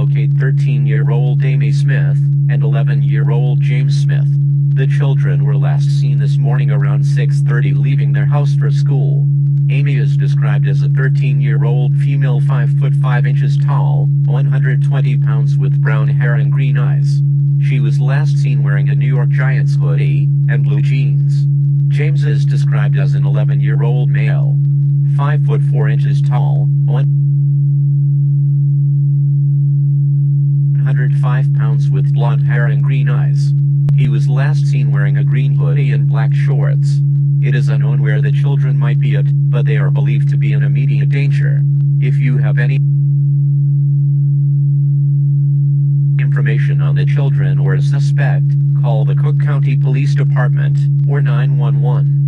locate 13-year-old Amy Smith and 11-year-old James Smith. The children were last seen this morning around 6:30 leaving their house for school. Amy is described as a 13-year-old female 5 foot 5 inches tall, 120 pounds with brown hair and green eyes. She was last seen wearing a New York Giants hoodie and blue jeans. James is described as an 11-year-old male, 5 foot 4 inches tall, 105 pounds with blonde hair and green eyes. He was last seen wearing a green hoodie and black shorts. It is unknown where the children might be at, but they are believed to be in immediate danger. If you have any information on the children or a suspect, call the Cook County Police Department or 911.